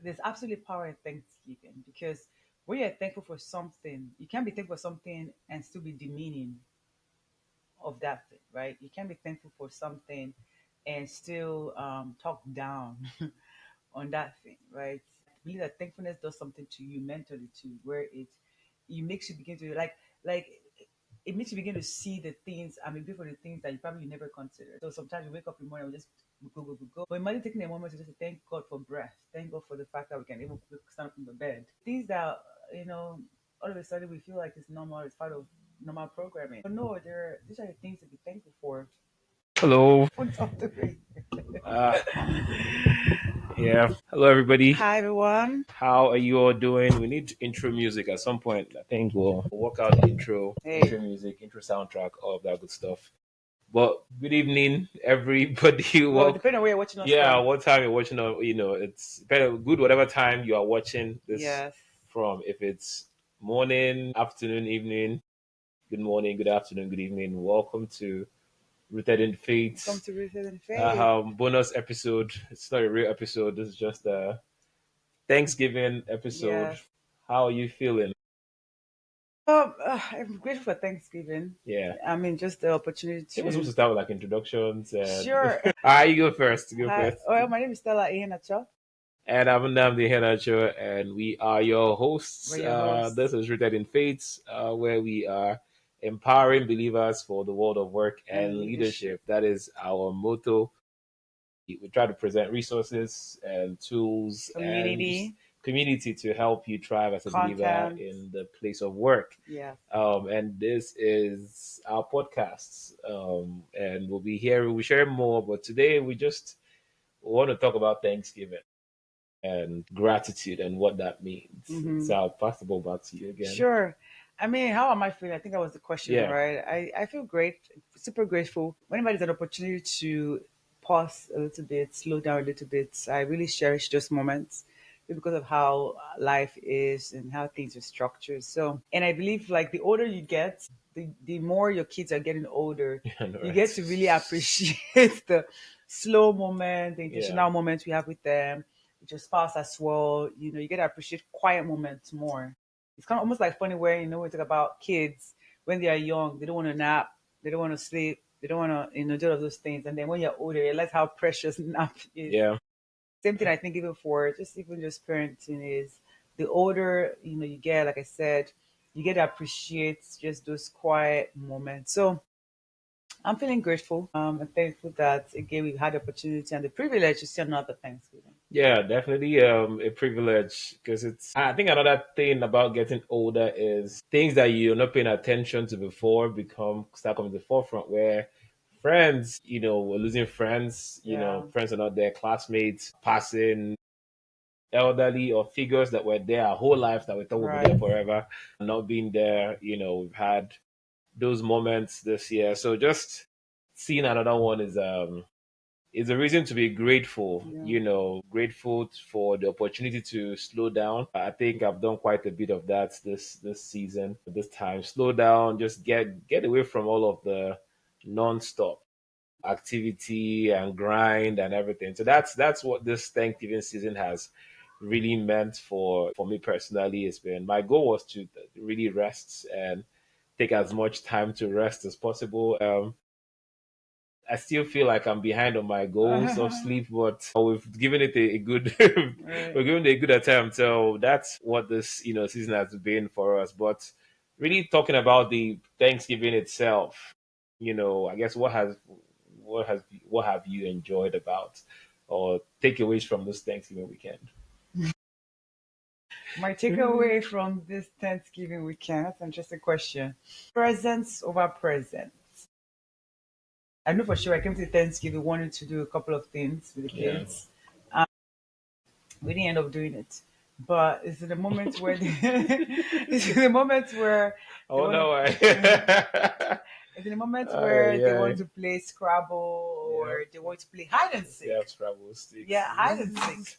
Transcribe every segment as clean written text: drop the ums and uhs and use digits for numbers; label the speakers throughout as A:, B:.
A: there's absolutely power in Thanksgiving because when you're thankful for something, you can't be thankful for something and still be demeaning of that thing, right? You can't be thankful for something and still talk down on that thing, right? I believe that thankfulness does something to you mentally too, where it makes you begin to like it makes you begin to see the things I mean for the things that you probably never considered. So sometimes you wake up in the morning and just go. But imagine taking a moment to just say, thank God for breath. Thank God for the fact that we can even stand up from the bed. Things that, you know, all of a sudden we feel like it's normal, it's part of normal programming. But no, these are the things to be thankful for.
B: Hello.
A: What's up to me?
B: Uh, yeah. Hello, everybody.
A: Hi everyone.
B: How are you all doing? We need intro music at some point. I think we'll work out the intro
A: Hey.
B: music, intro soundtrack, all of that good stuff. But good evening, everybody.
A: Well,
B: Well,
A: depending on where you're watching us
B: yeah,
A: from.
B: what time you're watching? It's better, good, whatever time you are watching this
A: Yes.
B: from. If it's morning, afternoon, evening, good morning, good afternoon, good evening. Welcome to Rooted in
A: Come
B: Faith
A: to Rooted in Faith.
B: bonus episode. It's not a real episode. This is just a Thanksgiving episode.
A: Yes.
B: How are you feeling?
A: I'm grateful for Thanksgiving.
B: Yeah.
A: I mean, just the opportunity
B: I think we're supposed
A: to.
B: to start with like introductions and
A: Sure.
B: you go first. Go
A: Hi.
B: first.
A: Well, my name is Stella Ihenacho.
B: And I'm Nnamdi Henacho, and we are your
A: We're
B: hosts.
A: your
B: This
A: hosts.
B: is Rooted in Faith, where we are empowering believers for the world of work
A: And
B: and
A: leadership.
B: leadership. That is our motto. We try to present resources and tools and just
A: Community.
B: community to help you thrive as a believer
A: Content.
B: in the place of work.
A: Yeah.
B: And this is our podcast. And we'll be here, we'll share more, but today we just want to talk about Thanksgiving and gratitude and what that means.
A: Mm-hmm.
B: So I'll pass the ball back to you again.
A: Sure. I mean, how am I feeling? I think that was the question,
B: Yeah.
A: right? I feel great, super grateful. Whenever there's an opportunity to pause a little bit, slow down a little bit, I really cherish those moments because of how life is and how things are structured. So, and I believe like the older you get, the more your kids are getting older,
B: And
A: you get
B: right.
A: to really appreciate the slow moment, the
B: Yeah.
A: intentional moments we have with them, with your spouse as well. You know, you get to appreciate quiet moments more. It's kind of almost like funny where we talk about kids when they are young, they don't want to nap, they don't want to sleep, they don't want to do all of those things, and then when you're older, you realize how precious nap is.
B: Yeah.
A: Same thing I think even for even just parenting is the older you get, like I said, you get to appreciate just those quiet moments. So I'm feeling grateful. And thankful that again we've had the opportunity and the privilege to see another Thanksgiving.
B: Yeah, definitely a privilege because I think another thing about getting older is things that you're not paying attention to before become start coming to the forefront where friends, we're losing friends,
A: Yeah.
B: friends are not there, classmates passing, elderly or figures that were there our whole lives that we thought would be there
A: Right.
B: forever, not being there, we've had those moments this year. So just seeing another one is a reason to be grateful,
A: Yeah.
B: grateful for the opportunity to slow down. I think I've done quite a bit of that this season, this time. Slow down, just get away from all of the non-stop activity and grind and everything. So that's what this Thanksgiving season has really meant for me personally. It's been my goal was to really rest and take as much time to rest as possible. I still feel like I'm behind on my goals of sleep, but we've given it a good
A: Right.
B: we're giving it a good attempt. So that's what this season has been for us. But really talking about the Thanksgiving itself, I guess what have you enjoyed about or takeaways from this Thanksgiving weekend?
A: My takeaway from this Thanksgiving weekend, that's an interesting question. Presence over present. I know for sure I came to Thanksgiving wanting to do a couple of things with the
B: Yeah.
A: kids. We didn't end up doing it. But it's in the moment where it's in the moment where they
B: Oh
A: want
B: no,
A: to it's in the moment where they
B: yeah,
A: want to play Scrabble
B: yeah.
A: or they want to play hide and
B: They
A: seek.
B: have travel
A: Yeah,
B: sticks.
A: hide and seek.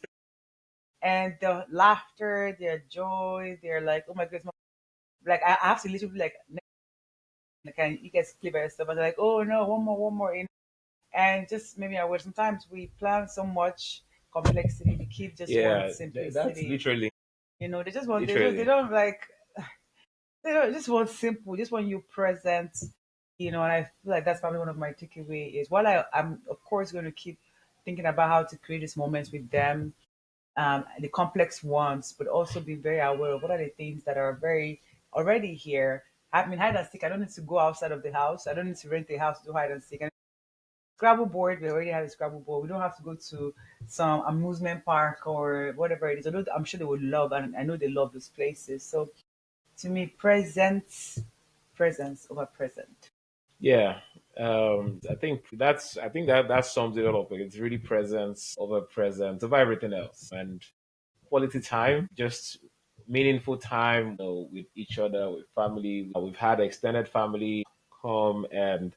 A: And the laughter, their joy, they're like, oh my goodness, like I have to literally be like, can you guys play by yourself? And they're like, oh no, one more, one more. And just maybe I would sometimes we plan so much complexity. The kids just want
B: Yeah, that's
A: simplicity.
B: literally
A: They just want they
B: literally.
A: don't like they don't just want simple, just want you present. And I feel like that's probably one of my takeaway is while I'm of course going to keep thinking about how to create these moments with them, the complex ones, but also be very aware of what are the things that are very already here. I mean, hide and seek. I don't need to go outside of the house. I don't need to rent a house to do hide and seek. And Scrabble board, we already have a Scrabble board. We don't have to go to some amusement park or whatever it is. Although I'm sure they would love, and I know they love those places. So to me, presence over present.
B: Yeah. I think that sums it all up. It's really presence over everything else, and quality time, just meaningful time, with each other, with family. We've had extended family come, and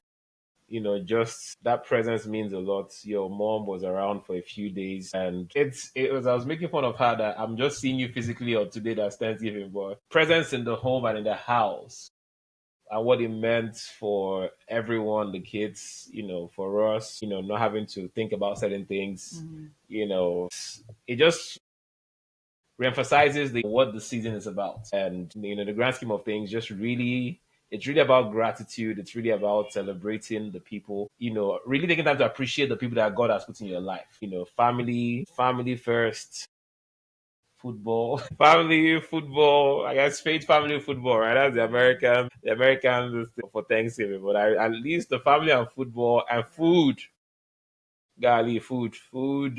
B: just that presence means a lot. Your mom was around for a few days, and it was I was making fun of her that I'm just seeing you physically on today that's Thanksgiving, but presence in the home and in the house and what it meant for everyone, the kids, for us, not having to think about certain things,
A: Mhm.
B: it just reemphasizes what the season is about. And the grand scheme of things, just really, it's really about gratitude. It's really about celebrating the people, really taking time to appreciate the people that God has put in your life. Family first, football, family, football. I guess faith, family, football, right? That's the American for Thanksgiving. But at least the family and football and food. Golly, food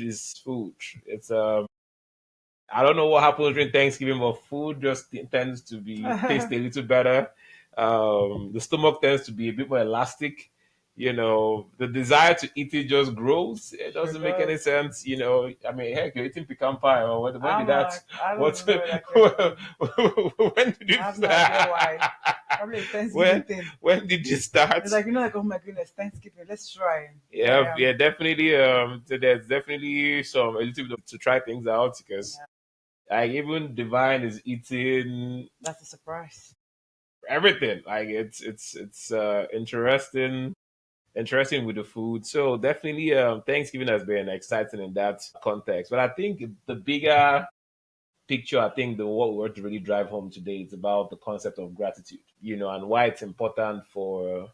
B: is food. It's I don't know what happens during Thanksgiving, but food just tends to be taste a little better. The stomach tends to be a bit more elastic. The desire to eat it just grows. It
A: Sure
B: doesn't make any
A: does.
B: sense. I mean, heck, you're eating pecan pie. Or when did
A: I'm
B: that?
A: like, I don't
B: What?
A: even know where that came from.
B: When did
A: I
B: it
A: have no idea
B: start?
A: why. Probably a Thanksgiving
B: when
A: thing.
B: when did you start?
A: It's like, like, oh my goodness, Thanksgiving, let's try. Here
B: Yeah,
A: I am.
B: yeah, definitely. So there's definitely some a little bit to try things out because
A: Yeah,
B: like even Divine is eating
A: that's a surprise.
B: everything. Like it's interesting with the food. So definitely Thanksgiving has been exciting in that context. But I think the bigger picture, I think the what we want to really drive home today is about the concept of gratitude, and why it's important for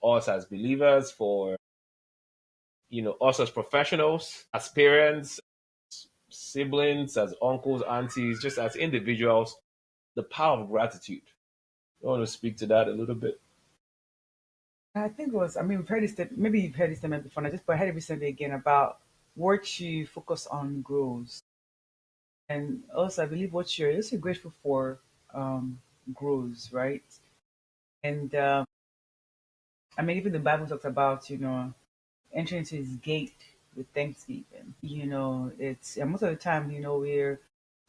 B: us as believers, for us as professionals, as parents, siblings, as uncles, aunties, just as individuals, the power of gratitude. I want to speak to that a little bit.
A: I think it was, I mean, we've heard this, maybe you've heard this statement before, but I heard it recently again about what you focus on grows. And also, I believe what you're also grateful for grows, right? And I mean, even the Bible talks about, entering into his gate with thanksgiving. It's and most of the time, we're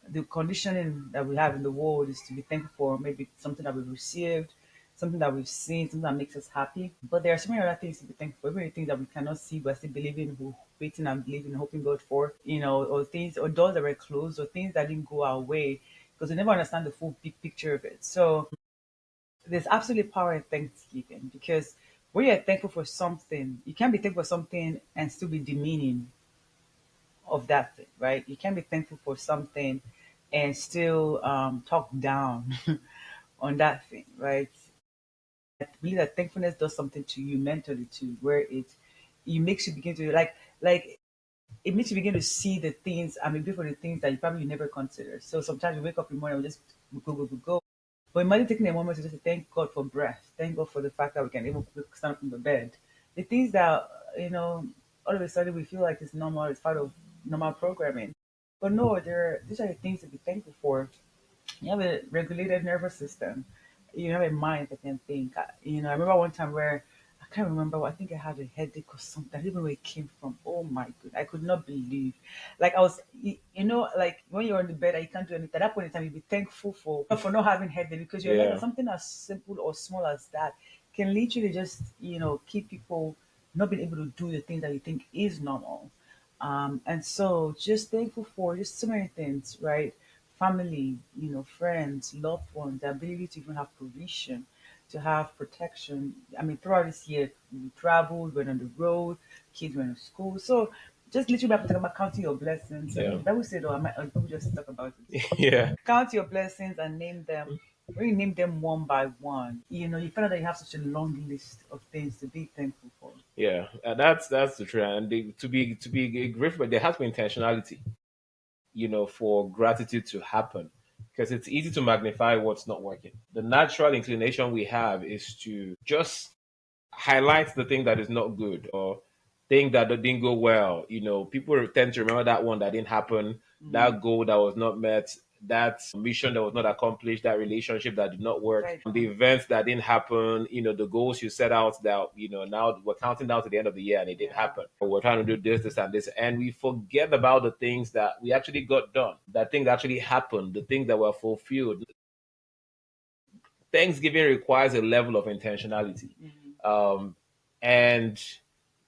A: the conditioning that we have in the world is to be thankful for maybe something that we've received, something that we've seen, something that makes us happy. But there are so many other things to be thankful for, even the things that we cannot see but still believing, waiting and believing, hoping God for, or things or doors that were closed or things that didn't go our way because we never understand the full big picture of it. So there's absolute power in thanksgiving because when you're thankful for something, you can't be thankful for something and still be demeaning of that thing, right? You can be thankful for something and still talk down on that thing, right? I believe that thankfulness does something to you mentally too, where it makes you begin to like it makes you begin to see the things. I mean, for the things that you probably never considered. So sometimes you wake up in the morning, we just go. But imagine taking a moment to just thank God for breath, thank God for the fact that we can even stand up from the bed. The things that all of a sudden we feel like it's normal, it's part of normal programming. But no, these are the things to be thankful for. You have a regulated nervous system. You have a mind that can think. I remember one time where I can't remember. I think I had a headache or something. I didn't even know where it came from. Oh my god, I could not believe. Like I was, like when you're on the bed and you can't do anything. At that point in time, you'd be thankful for not having headache because your head,
B: Yeah.
A: something as simple or small as that, can literally just keep people not being able to do the things that you think is normal. And so just thankful for just so many things, right? Family, friends, loved ones, the ability to even have provision, to have protection. I mean, throughout this year, we traveled, went on the road, kids went to school. So Just literally talking about counting your blessings. I mean,
B: Yeah.
A: the Bible said, or people just talk about it.
B: Yeah.
A: Count your blessings and name them. When you name them one by one, you find out that you have such a long list of things to be thankful for.
B: Yeah. That's the truth. And to be grateful, there has to be intentionality, for gratitude to happen. Because it's easy to magnify what's not working. The natural inclination we have is to just highlight the thing that is not good or thing that didn't go well. People tend to remember that one that didn't happen,
A: Mm,
B: that goal that was not met, that mission that was not accomplished, that relationship that did not work,
A: very
B: the
A: true.
B: events that didn't happen, the goals you set out that, now we're counting down to the end of the year and it didn't
A: Yeah.
B: happen. We're trying to do this, this, and this. And we forget about the things that we actually got done, that things actually happened, the things that were fulfilled. Thanksgiving requires a level of intentionality.
A: Mm,
B: Um, and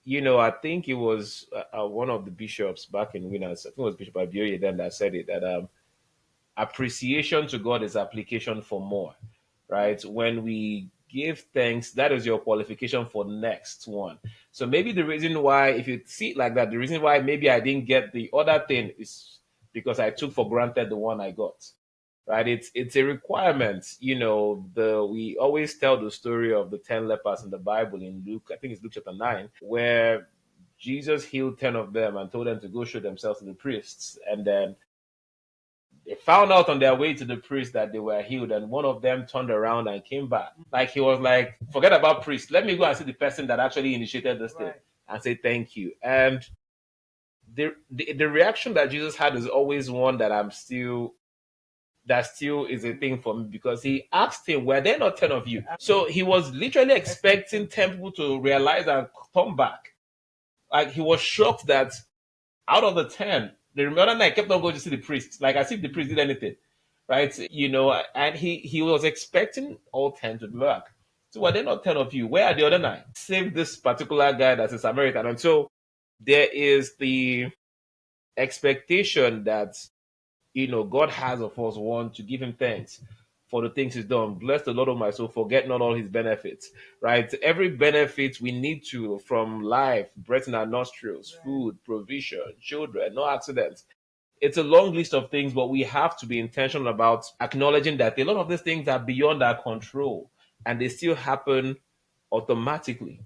B: I think it was one of the bishops back in Winners, I think it was Bishop Abioye then that said it, that appreciation to God is application for more,
A: yeah.
B: right? When we give thanks, that is your qualification for the next one. So maybe the reason why, if you see it like that, the reason why maybe I didn't get the other thing is because I took for granted the one I got. Right, it's a requirement. The we always tell the story of the 10 lepers in the Bible in Luke. I think it's Luke chapter 9, where Jesus healed 10 of them and told them to go show themselves to the priests. And then they found out on their way to the priest that they were healed, and one of them turned around and came back. Like he was like, "Forget about priest. Let me go and see the person that actually initiated this thing
A: Right.
B: and say thank you." And the reaction that Jesus had is always one that still is a thing for me, because he asked him, "Were there not 10 of you?" So he was literally expecting
A: Expecting.
B: 10 people to realize and come back. Like he was shocked that out of the 10, the remainder night kept on going to see the priest, like as if the priest did anything, right? And he was expecting all 10 to be back. So were there not 10 of you? Where are the other nine? Save this particular guy that's a Samaritan. And so there is the expectation that God has of us, one, to give him thanks for the things he's done. Bless the Lord of my soul, forget not all his benefits, right? Every benefit we need to from life, breath in our nostrils,
A: Right.
B: food, provision, children, no accidents. It's a long list of things, but we have to be intentional about acknowledging that a lot of these things are beyond our control and they still happen automatically,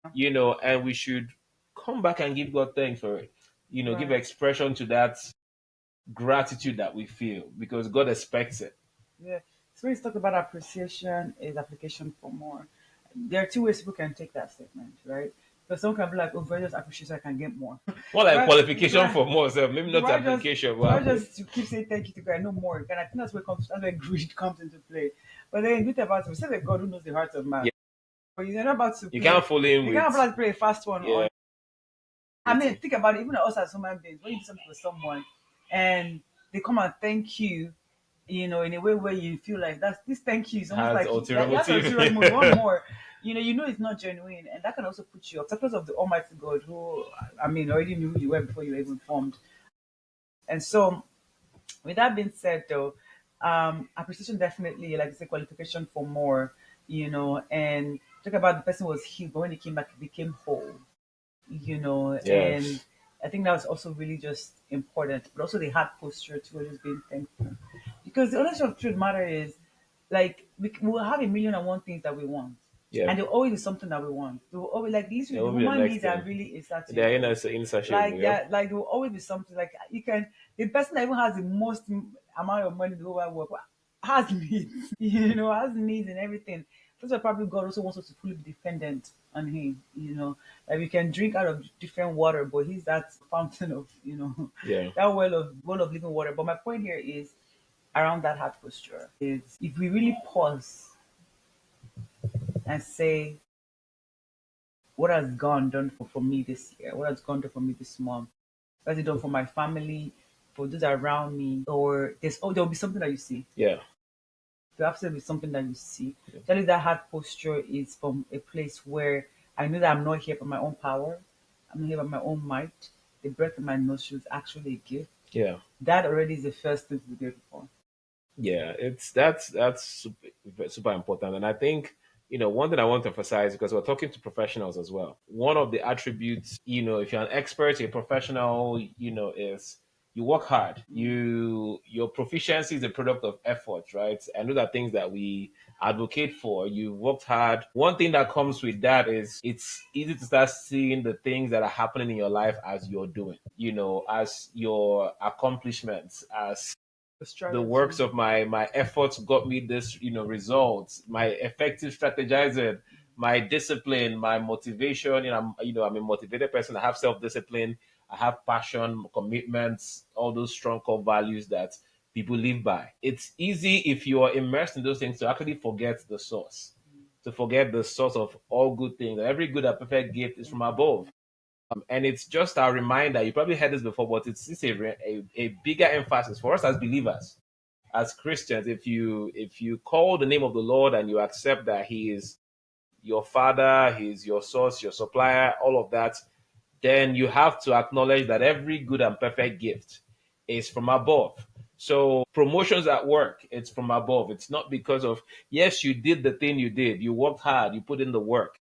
B: and we should come back and give God thanks for it, give
A: Right.
B: expression to that gratitude that we feel because God expects it.
A: Yeah. So when you talk about appreciation is application for more. There are two ways people can take that statement, right? Because some can be like, oh, if I just appreciate, I can get more.
B: More like
A: Right,
B: qualification
A: right.
B: for more, so maybe
A: Do
B: not
A: I just
B: application,
A: do I
B: but
A: just to keep saying thank you to God? No more. And I think that's where greed comes into play. But then good about it, we say that God who knows the heart of man.
B: yeah,
A: But you're not about to
B: you can't
A: play.
B: fool him
A: You can't
B: with
A: about to play a fast one
B: yeah.
A: on. I mean, think about it. Even us as human beings, when you do something for someone, and they come and thank you, in a way where you feel like that's this thank you is almost
B: Has
A: like
B: ulterior
A: that's a
B: motive.
A: zero mode, one more. It's not genuine, and that can also put you up. Because of the Almighty God, who I mean, already knew who you were before you were even formed. And so, with that being said, though, appreciation definitely, like I say, qualification for more. And talk about the person was healed, but when he came back, he became whole. And
B: Yes.
A: I think that was also really just important, but also the heart posture to always being thankful. Because the honest of truth matter is, like, we'll have a million and one things that we want,
B: Yeah.
A: and there'll always be something that we want. There will always, like,
B: It
A: literally, the
B: will be the
A: human
B: next
A: needs are
B: thing.
A: really
B: They're
A: insatiable.
B: insatiable,
A: Like,
B: yep.
A: there will always be something. Like, the person that even has the most amount of money in the whole wide world has needs, has needs and everything. That's why probably God also wants us to fully be dependent on Him. Like we can drink out of different water, but He's that fountain of,
B: Yeah.
A: that well of living water. But my point here is around that heart posture is if we really pause and say, what has God done for me this year? What has God done for me this month? What has He done for my family, for those around me? Or there'll be something that you see.
B: Yeah.
A: There absolutely be something that you see. Tell you that heart posture is from a place where I know that I'm not here by my own power. I'm not here by my own might. The breath in my nostrils is actually a gift.
B: Yeah.
A: That already is the first thing to be grateful for.
B: Yeah. It's that's super, super important. And I think One thing I want to emphasize, because we're talking to professionals as well. One of the attributes, if you're an expert, a professional, is you work hard. Your proficiency is a product of effort, right? I know that things that we advocate for, you worked hard. One thing that comes with that is it's easy to start seeing the things that are happening in your life as you're doing, as your accomplishments, as
A: The
B: the
A: strategy.
B: works of my efforts got me this results, my effective strategizing, my discipline, my motivation. I'm a motivated person. I have self-discipline, I have passion, commitments, all those strong core values that people live by. It's easy, if you are immersed in those things, to actually forget the source, to forget the source of all good things. Every good and perfect gift is from above. And it's just a reminder. You probably heard this before, but it's a bigger emphasis for us as believers, as Christians. If you call the name of the Lord and you accept that He is your Father, He's your source, your supplier, all of that, then you have to acknowledge that every good and perfect gift is from above. So promotions at work, it's from above. It's not because of, yes, you did the thing you did, you worked hard, you put in the work.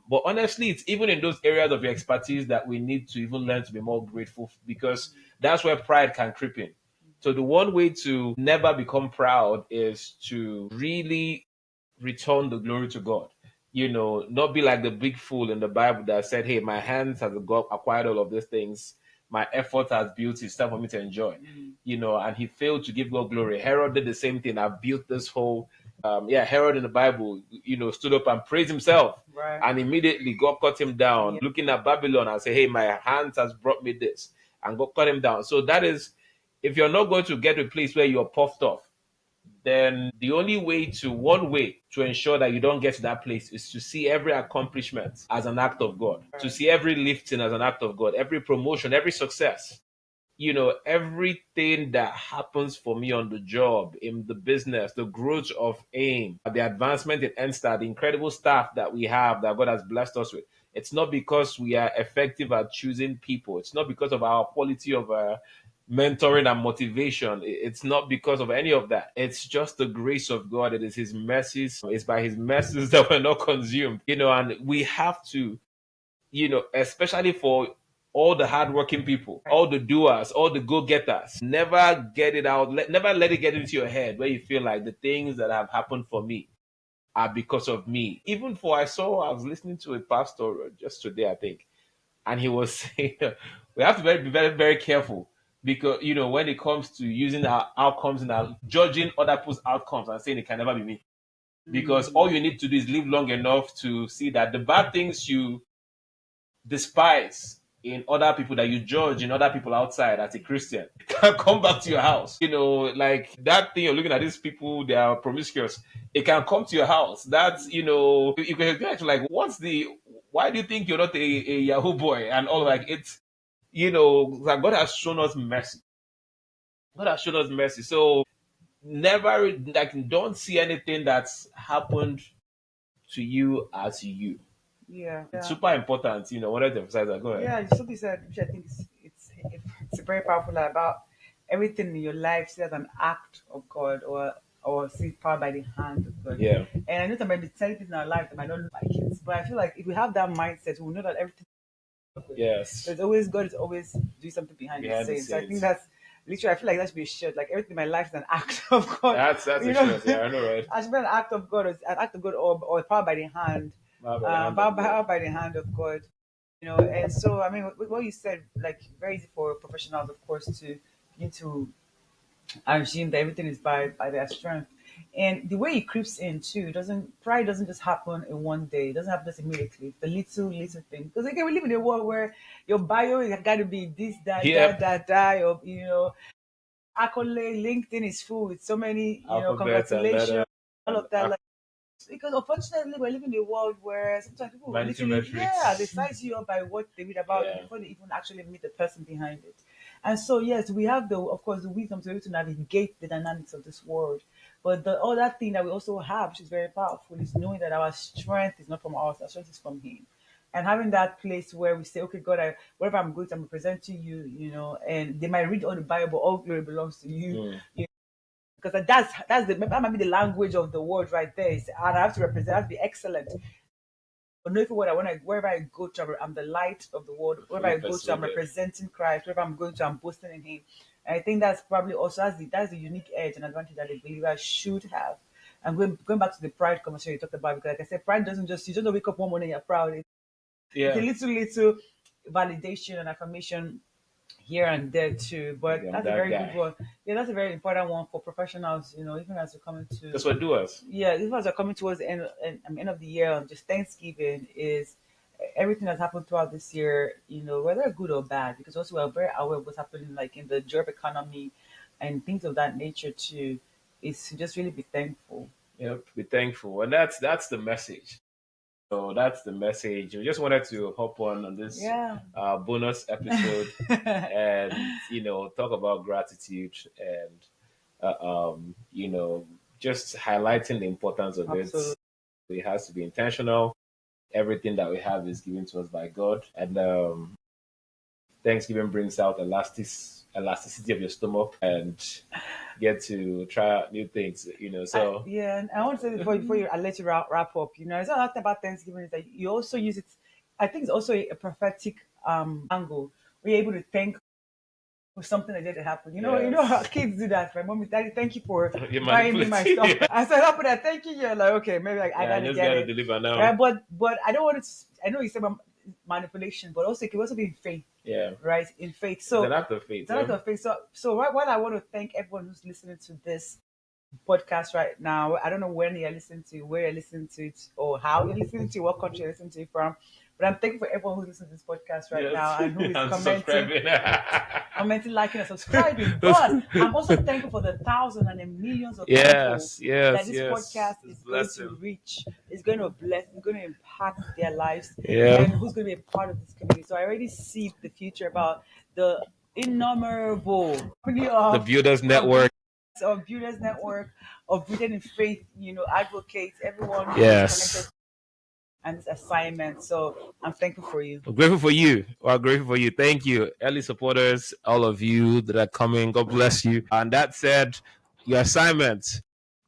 B: But honestly, it's even in those areas of your expertise that we need to even learn to be more grateful, because that's where pride can creep in. So the one way to never become proud is to really return the glory to God. Not be like the big fool in the Bible that said, "Hey, my hands has acquired all of these things. My effort has built it's time for me to enjoy." And he failed to give God glory. Herod did the same thing. I built this whole, Herod in the Bible, stood up and praised himself,
A: Right.
B: and immediately God cut him down,
A: Yeah.
B: looking at Babylon and say, "Hey, my hands has brought me this," and God cut him down. So that is, if you're not going to get to a place where you're puffed off, then the only way to one way to ensure that you don't get to that place is to see every accomplishment as an act of God, to
A: Right.
B: see every lifting as an act of God, every promotion, every success. Everything that happens for me on the job, in the business, the growth of AIM, the advancement in NSTAR, the incredible staff that we have that God has blessed us with. It's not because we are effective at choosing people. It's not because of our quality of mentoring and motivation. It's not because of any of that. It's just the grace of God. It is His mercies. It's by His mercies that we're not consumed. And we have to, especially for all the hardworking people,
A: Right.
B: all the doers, all the go-getters, never get it out. Never let it get into your head where you feel like the things that have happened for me are because of me. Even for I was listening to a pastor just today, I think, and he was saying we have to be very, very careful, because when it comes to using our outcomes and our judging other people's outcomes and saying it can never be me, because all you need to do is live long enough to see that the bad things you despise in other people, that you judge in other people outside as a Christian, can come back to your house. Like that thing you're looking at, these people, they are promiscuous. It can come to your house. That's, you can get like, why do you think you're not a Yahoo boy? And all, like, it's, like God has shown us mercy. God has shown us mercy. So never, like, don't see anything that's happened to you as you.
A: Yeah.
B: It's
A: Yeah.
B: super important, wanted to emphasize that. Go ahead.
A: Yeah. Something you said, which I think it's very powerful, like, about everything in your life, see as an act of God, or see it powered by the hand of God.
B: Yeah.
A: And I know there might be certain things in our life that might not look like it, but I feel like if we have that mindset, we know that everything.
B: Yes.
A: There's always God is always doing something behind the
B: Behind the
A: scenes. So I think
B: scenes.
A: that's literally, I feel like that should be a shirt. Like everything in my life is an act of God.
B: That's
A: You
B: a
A: know,
B: short. Yeah, I know, right?
A: I should be an act of God, or an act of God, or powered by the hand,
B: By the hand of God.
A: powered by the hand of God. And so I mean, what you said, like, very easy for professionals, of course, to begin to assume that everything is by their strength. And the way it creeps in too, doesn't pride doesn't just happen in one day. It doesn't happen just immediately. The little thing. Because again, we live in a world where your bio is got to be this,
B: Yep.
A: that, or accolade. LinkedIn is full with so many,
B: Alphabet and
A: congratulations,
B: letter
A: all
B: and
A: of that. Like, because unfortunately, we're living in a world where sometimes people
B: vanity
A: literally, yeah, they
B: metrics.
A: size you up by what they read about you
B: Yeah.
A: before they even actually meet the person behind it. And so, yes, we have of course, the wisdom to be able to navigate the dynamics of this world. But the other thing that we also have, which is very powerful, is knowing that our strength is not from us, our strength is from Him. And having that place where we say, okay, God, wherever I'm going, I'm going to present to you, and they might read all the Bible, all glory belongs to you,
B: Mm.
A: because that might be the language of the world right there. And I have to represent, I have to be excellent. But know what I want to, wherever I go to, I'm the light of the world. Wherever
B: Fully
A: I go to, I'm
B: persuaded.
A: representing Christ. Wherever I'm going to, I'm boasting in Him. And I think that's probably also that's the unique edge and advantage that a believer should have. And going back to the pride conversation you talked about, because like I said, pride doesn't just, you just don't wake up one morning and you're proud. It's a
B: Yeah.
A: little validation and affirmation here and there too. But
B: Like, I'm
A: that's a
B: that
A: very good
B: guy.
A: one. Yeah, that's a very important one for professionals. Even as we're coming to,
B: That's what do us.
A: yeah, even as we're coming towards the end of the year, and just Thanksgiving is everything that's happened throughout this year. Whether good or bad, because also we're very aware of what's happening, like in the job economy and things of that nature too. Is to just really be thankful.
B: Yep. Be thankful. And that's the message. So that's the message. We just wanted to hop on this
A: Yeah.
B: bonus episode and talk about gratitude and just highlighting the importance of it.
A: Absolutely.
B: It has to be intentional. Everything that we have is given to us by God, and Thanksgiving brings out elasticity of your stomach and get to try out new things. So
A: Yeah, and I want to say before I let you wrap up, it's not nothing about Thanksgiving is that you also use it. I think it's also a prophetic angle where you're able to thank for something that didn't happen. How
B: yes,
A: kids do that. My mom is, Daddy, thank you for
B: you're
A: buying me my
B: manipulating.
A: stuff. I said, after that, thank you. You're like, okay, maybe I
B: Yeah, I
A: gotta
B: just
A: get
B: got to
A: it,
B: deliver now.
A: right? But I don't want to. I know you said manipulation, but also it can also be in faith,
B: Yeah,
A: right? In faith.
B: it's an
A: So
B: act of faith.
A: it's not
B: Yeah,
A: a faith. So what I want to thank everyone who's listening to this podcast right now. I don't know when you're listening to, where you're listening to it, or how you're listening to, what country you're listening to it from. But I'm thankful for everyone who's listening to this podcast right
B: yes,
A: now and who is
B: I'm
A: commenting,
B: subscribing.
A: liking, and subscribing. But I'm also thankful for the thousands and the millions of people
B: Yes,
A: that
B: yes,
A: this
B: yes.
A: podcast
B: It's
A: is going to
B: blessing.
A: reach, is going to bless, is going to impact their lives,
B: Yeah.
A: and who's going to be a part of this community. So I already see the future about the innumerable company
B: The Builders
A: of
B: Network.
A: Builders Network, of Britain in Faith, advocates, everyone who is connected
B: Yes.
A: and this assignment. So I'm thankful for you.
B: I'm grateful for you. We're grateful for you. Thank you. Early supporters, all of you that are coming. God bless you. And that said, your assignment,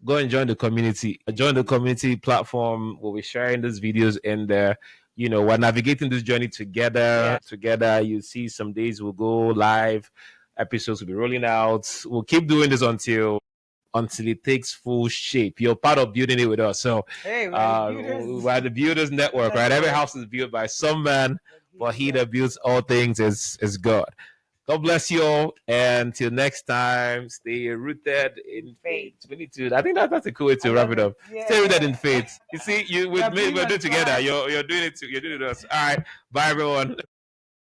B: go and join the community. Join the community platform. We'll be sharing these videos in there. We're navigating this journey together.
A: Yeah.
B: Together, you see some days we'll go live. Episodes will be rolling out. We'll keep doing this until it takes full shape. You're part of building it with us. So
A: Hey, we're the builders.
B: we're the Builders Network, right? Every
A: Network.
B: house is built by some man,
A: But
B: but
A: he
B: he
A: that
B: that builds all things is God. God bless you all. And till next time, stay rooted
A: in
B: in faith.
A: faith.
B: We need to, I think that's a cool way
A: I
B: to wrap
A: love
B: it
A: it.
B: up. Stay rooted in
A: Yeah.
B: faith. You see,
A: We're
B: we're
A: building
B: doing
A: on
B: it together.
A: Christ.
B: You're doing it with us. All right. Bye everyone.